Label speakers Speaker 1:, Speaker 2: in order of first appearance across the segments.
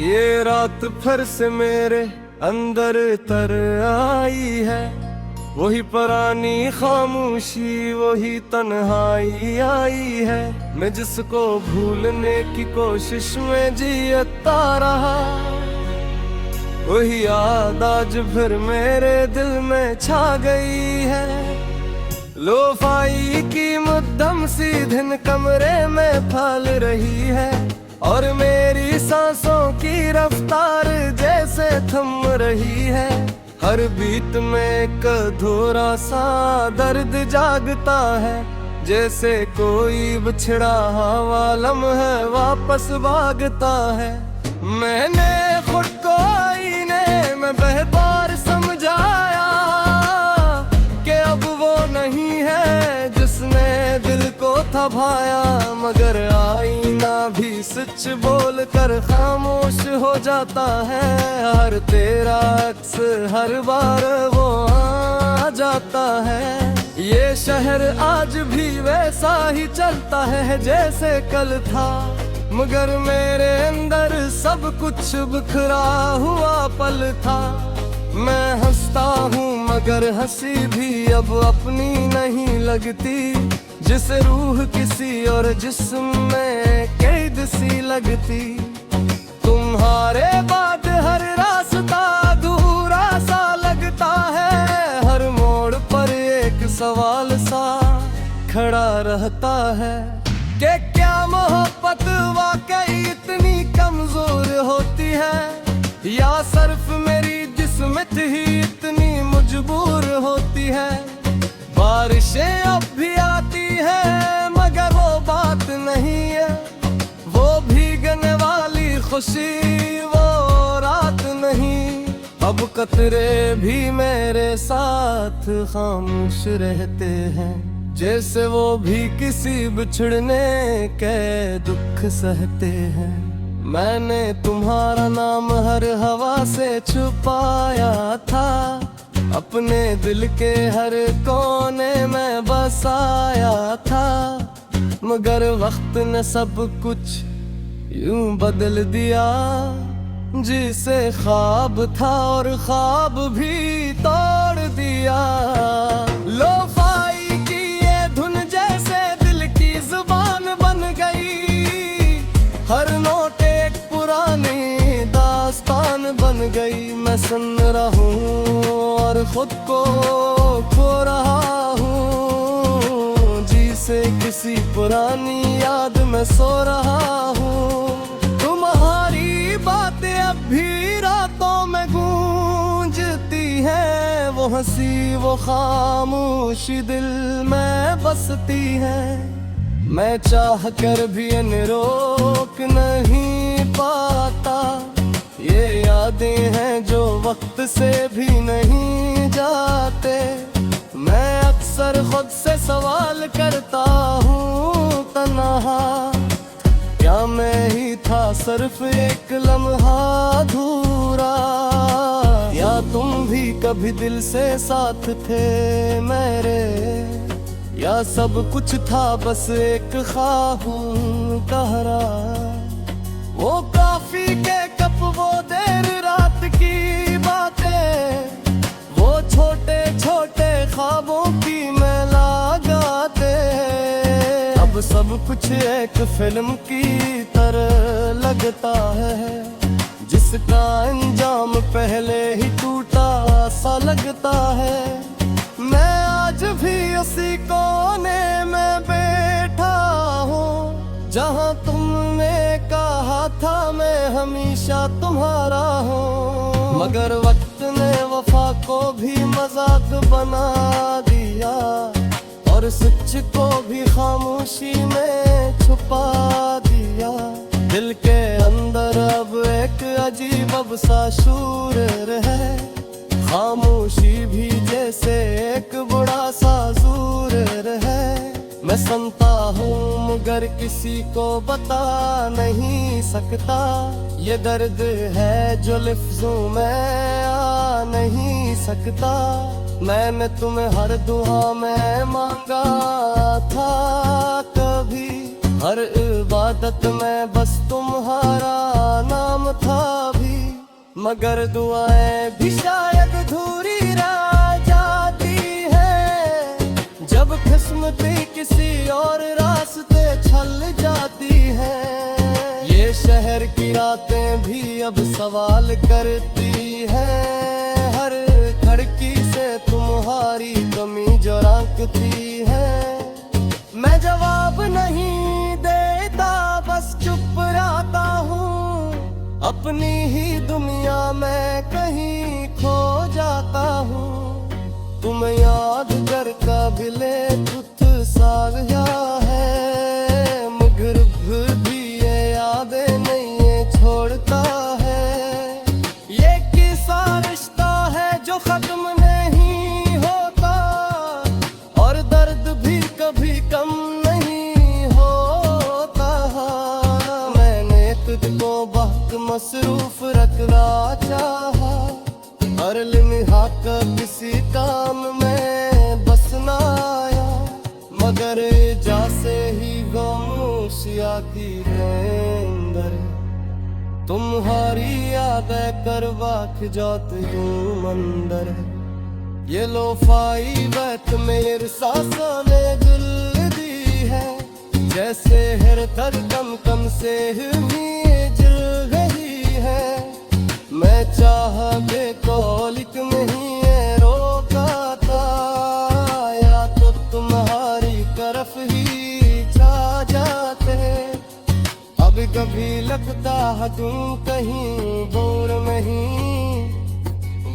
Speaker 1: ये रात फिर से मेरे अंदर तर आई है, वही पुरानी खामोशी, वही तन्हाई आई है। मैं जिसको भूलने की कोशिश में जीता रहा, वही याद आज फिर मेरे दिल में छा गई है। लोफाई की मध्यम सी धुन कमरे में फैल रही है, और मेरी सांसों की रफ्तार जैसे थम रही है। हर बीट में एक अधूरा सा दर्द जागता है, जैसे कोई बिछड़ा हुआ लम्हा वापस भागता है। मैंने खुद को आईने में बेहतर समझाया कि अब वो नहीं है जिसने दिल को थमाया, मगर आईना भी सच बोल कर खामोश हो जाता है। हर तेरा अक्स हर बार वो आ जाता है। ये शहर आज भी वैसा ही चलता है जैसे कल था, मगर मेरे अंदर सब कुछ बिखरा हुआ पल था। मैं हंसता हूँ मगर हंसी भी अब अपनी नहीं लगती, जिस रूह किसी और जिस्म में कैद सी लगती। तुम्हारे बाद हर रास्ता अधूरा सा लगता है, हर मोड़ पर एक सवाल सा खड़ा रहता है कि क्या मोहब्बत वाकई इतनी कमजोर होती है, या सिर्फ मेरी जिस्मत ही इतनी मजबूर होती है। बारिशें अब भी आती है मगर वो बात नहीं है, वो भीगने वाली खुशी वो रात नहीं। अब कतरे भी मेरे साथ खामोश रहते हैं, जैसे वो भी किसी बिछड़ने के दुख सहते हैं। मैंने तुम्हारा नाम हर हवा से छुपाया था, अपने दिल के हर कोने में बसाया था, मगर वक्त ने सब कुछ यूं बदल दिया। जिसे ख्वाब था और ख्वाब भी तोड़ दिया। लोफाई की ये धुन जैसे दिल की जुबान बन गई, हर नोट एक पुरानी दास्तान बन गई। मैं सुन रहा हूँ और खुद को खो रहा हूँ, जिसे किसी पुरानी याद में सो रहा हूँ। तुम्हारी बातें अब भी रातों में गूंजती है, वो हंसी वो खामोशी दिल में बसती है। मैं चाह कर भी इन्हें रोक नहीं पाता, ये यादें हैं जो वक्त से भी नहीं जाते। मैं अक्सर खुद से सवाल करता हूँ तन्हा, क्या मैं ही था सिर्फ एक लम्हा अधूरा, या तुम भी कभी दिल से साथ थे मेरे, या सब कुछ था बस एक ख्वाबों कहरा। वो काफी के कप, वो देर रात की बातें, वो छोटे छोटे ख्वाबों की मेला गाते। अब सब कुछ एक फिल्म की तरह लगता है, जिसका अंजाम पहले ही टूटा सा लगता है। मैं आज भी उसी कोने में बैठा हूँ जहाँ तुमने कहा था मैं हमेशा तुम्हारा हूँ, मगर वक्त ने वफा को भी मजाक बना दिया, और सच को भी खामोशी में छुपा दिया। दिल के अंदर अब एक अजीब अब सा शूर है, खामोशी भी जैसे एक बड़ा सा ज़ूर है। मैं सुनता हूँ मगर किसी को बता नहीं सकता, ये दर्द है जो लफ्ज़ों में आ नहीं सकता। मैंने तुम्हें हर दुआ में मांगा था कभी, हर इबादत में बस तुम्हारा नाम था। मगर दुआएं भी शायद अधूरी रह जाती है जब किस्मती किसी और रास्ते छल जाती है। ये शहर की रातें भी अब सवाल करती है, हर खिड़की से तुम्हारी कमी जो रांकती है। मैं जवाब नहीं देता, बस चुप रहता हूँ, अपनी ही दुनिया में कहीं खो जाता हूँ। तुम याद कर काबिले तुझ सा गया है, मगर फिर भी ये यादें नहीं ये छोड़ता है। ये किसा रिश्ता है जो खत्म नहीं होता, और दर्द भी कभी कम नहीं होता। मैंने तुझको बहुत मसरूफ रखना चाहा, हर लिम्हा का किसी काम में बस ना आया, मगर जैसे ही खामोशी आती है अंदर, तुम्हारी यादें करवा जाती हूँ मंदिर। ये लोफाई बैत मेरे सांसों में गुल दी है, जैसे हर धड़कन कम से ही जल रही है। मैं चाह बेकौलिक नहीं है रोका था, या तो तुम्हारी तरफ ही जा जाते। अब कभी लगता है तुम कहीं दूर नहीं,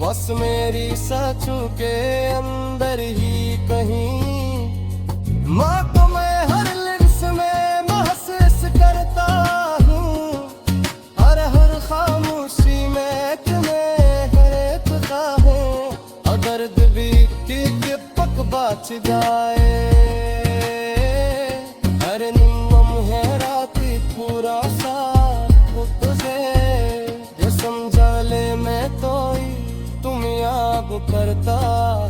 Speaker 1: बस मेरी सचू के अंदर ही कहीं। माँ को मैं हर लिंस में महसूस करता हूँ, हर खामोशी में तुम्हें करता हूँ। अगर भी कि पक बच जाए, हर निम्म है रात पूरा साथ तुझे, ये समझा ले मैं तो तुम याद करता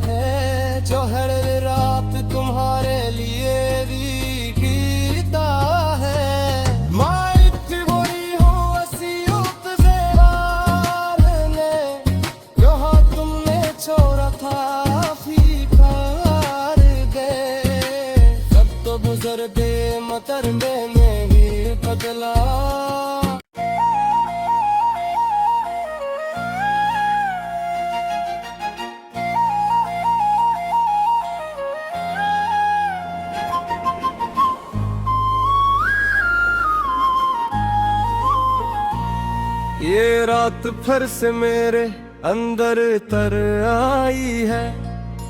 Speaker 1: है, जो हर रात तुम्हारे लिए भी गीता है। माँ इतनी बुरी हूँ वसीयत से वालने, यहाँ तुमने छोड़ा था फीकार दे, सब तो गुजर दे मतर में ही बदला। ये रात फिर से मेरे अंदर तर आई है,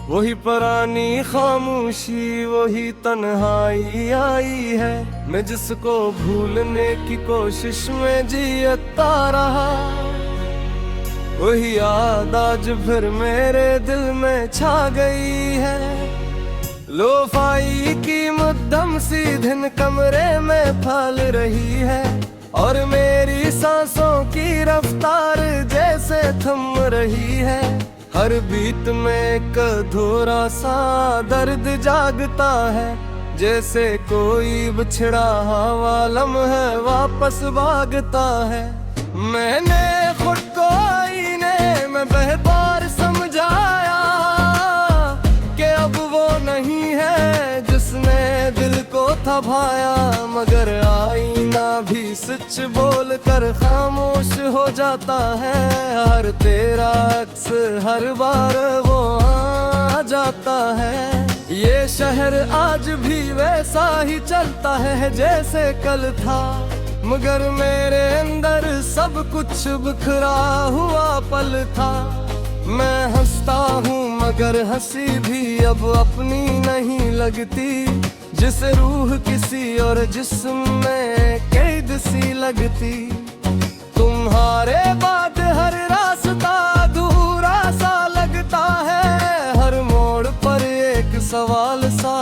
Speaker 1: वही पुरानी खामोशी वही तन्हाई आई है। मैं जिसको भूलने की कोशिश में जीता रहा, वही याद आज फिर मेरे दिल में छा गई है। लोफाई की मध्यम सी धुन कमरे में फैल रही है, और मेरी सांसों की रफ्तार जैसे थम रही है। हर बीट में एक अधूरा सा दर्द जागता है, जैसे कोई बिछड़ा हुआ लम्हा वापस भागता है। मैंने खुद को आईने में बेहतर समझाया कि अब वो नहीं है जिसने दिल को थमाया, मगर आईना भी सच बोल कर खामोश हो जाता है। हर तेरा अक्स हर बार वो आ जाता है। ये शहर आज भी वैसा ही चलता है जैसे कल था, मगर मेरे अंदर सब कुछ बिखरा हुआ पल था। मैं हंसता हूँ मगर हंसी भी अब अपनी नहीं लगती, जिस रूह किसी और जिस्म में कैद सी लगती। तुम्हारे बाद हर रास्ता अधूरा सा लगता है, हर मोड़ पर एक सवाल सा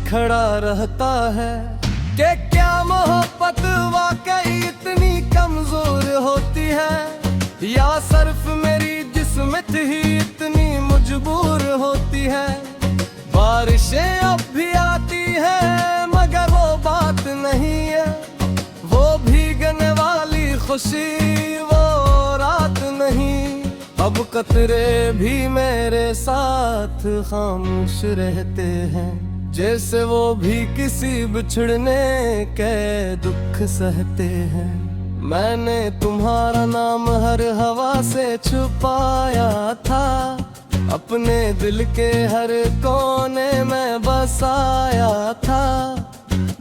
Speaker 1: खड़ा रहता है कि क्या मोहब्बत वाकई इतनी कमजोर होती है, या सिर्फ मेरी जिस्मत ही इतनी मजबूर होती है। बारिशें अब भी आती है मगर वो बात नहीं है, वो भीगने वाली खुशी वो रात नहीं। कतरे भी मेरे साथ खामोश रहते हैं, जैसे वो भी किसी बिछड़ने के दुख सहते हैं। मैंने तुम्हारा नाम हर हवा से छुपाया था, अपने दिल के हर कोने में बसाया था,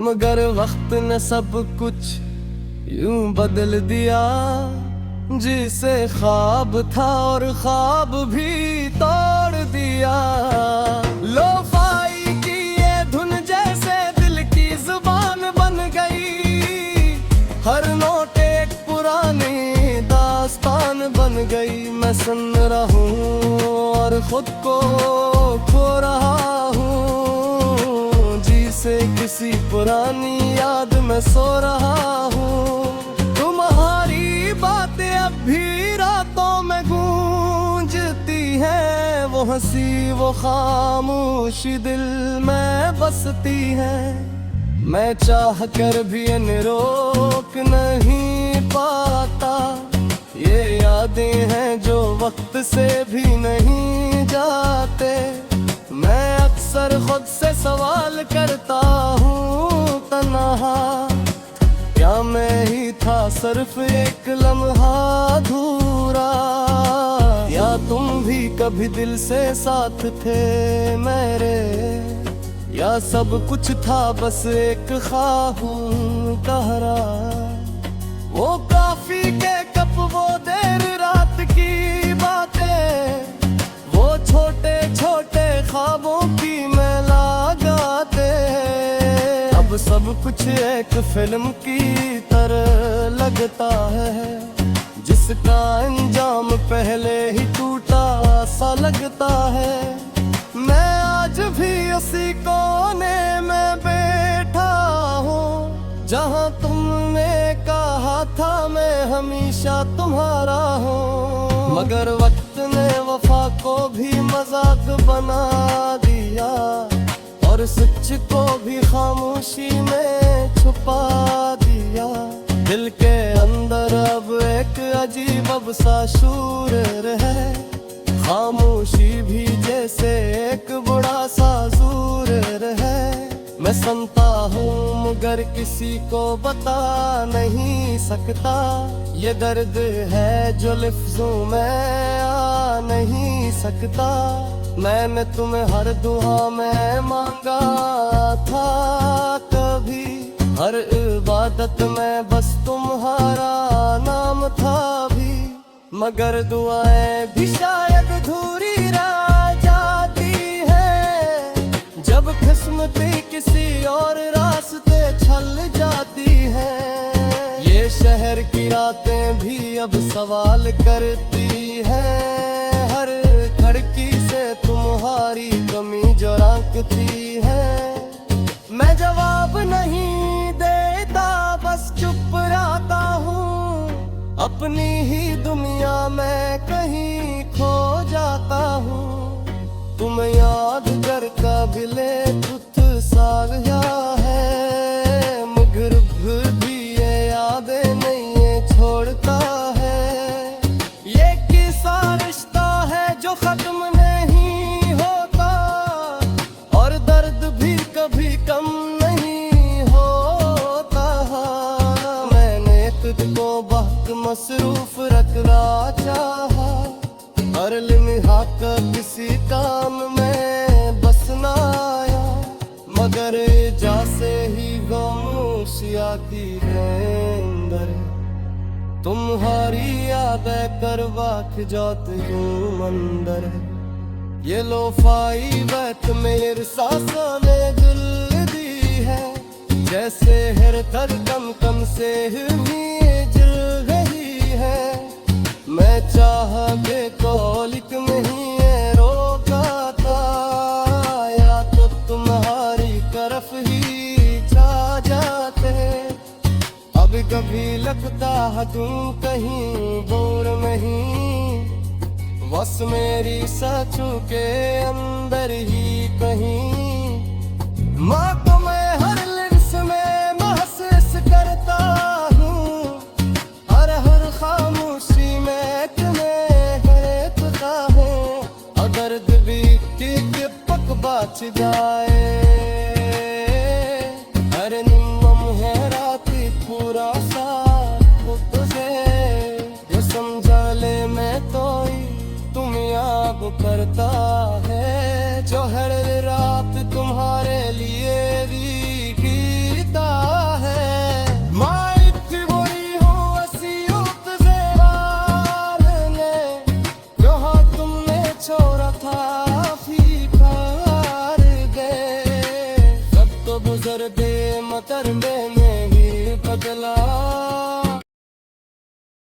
Speaker 1: मगर वक्त ने सब कुछ यूं बदल दिया। जिसे ख्वाब था और ख्वाब भी तोड़ दिया। लोफाई की ये धुन जैसे दिल की जुबान बन गई, हर नोट एक पुरानी दास्तान बन गई। मैं सुन रहा हूँ और खुद को खो रहा हूँ, जी से किसी पुरानी याद में सो रहा हूँ। तुम्हारी बातें अब भी रातों में गूंजती है, वो हंसी वो खामोशी दिल में बसती है। मैं चाह कर भी इन्हें रोक नहीं पाता, ये यादें हैं जो वक्त से भी नहीं जाते। मैं अक्सर खुद से सवाल करता हूँ तन्हा, क्या मैं ही था सिर्फ एक लम्हा अधूरा, या तुम भी कभी दिल से साथ थे मेरे, या सब कुछ था बस एक ख्वाबों का हरा। वो काफी के कप, वो देर रात की बातें, वो छोटे छोटे ख्वाबों की मेला गाते। अब सब कुछ एक फिल्म की तरह लगता है, जिसका अंजाम पहले ही टूटा सा लगता है। मैं आज भी उसी कोने में बैठा हूँ, जहाँ तुमने कहा था मैं हमेशा तुम्हारा हूँ। मगर वक्त ने वफा को भी मजाक बना दिया, और सच को भी खामोशी में छुपा दिया। दिल के अंदर अब एक अजीब अब सा शूर है, खामोशी भी जैसे एक बड़ा सा दूर है। मैं सुनता हूँ मगर किसी को बता नहीं सकता, ये दर्द है जो लफ्जों में आ नहीं सकता। मैंने तुम्हें हर दुआ में मांगा था कभी, हर इबादत में बस तुम्हारा नाम था भी, मगर दुआएं भी शायद अधूरी रह जाती है, जब किस्मती किसी और रास्ते छल जाती है। ये शहर की रातें भी अब सवाल करती हैं, हर खिड़की से तुम्हारी कमी जो झांकती है। मैं जवाब नहीं देता, बस चुप रहता हूँ, अपनी ही दुनिया में कहीं खो जाता हूँ। तुम याद कर काबिले कुछ सा गया है, मगर फिर भी ये यादें नहीं ये छोड़ता है। ये किसा रिश्ता है जो खत्म नहीं होता, और दर्द भी कभी कम नहीं होता। मैंने तुझको बहुत मसरूफ रखना चाहा, हर लिम्हा का किसी काम में बस ना आया, मगर जैसे ही खामोशी आती है अंदर, तुम्हारी यादें करवा जाती हूँ मंदिर। ये लोफाई बैत मेरे सांसों में दिल दी है, जैसे हर धड़कन कम से ही जल रही है। मैं चाह के कोलिक में ही ये रोका था, या तो तुम्हारी तरफ ही जा जाते। अब कभी लगता है तुम कहीं दूर नहीं, बस मेरी सचों के अंदर ही कहीं। माँ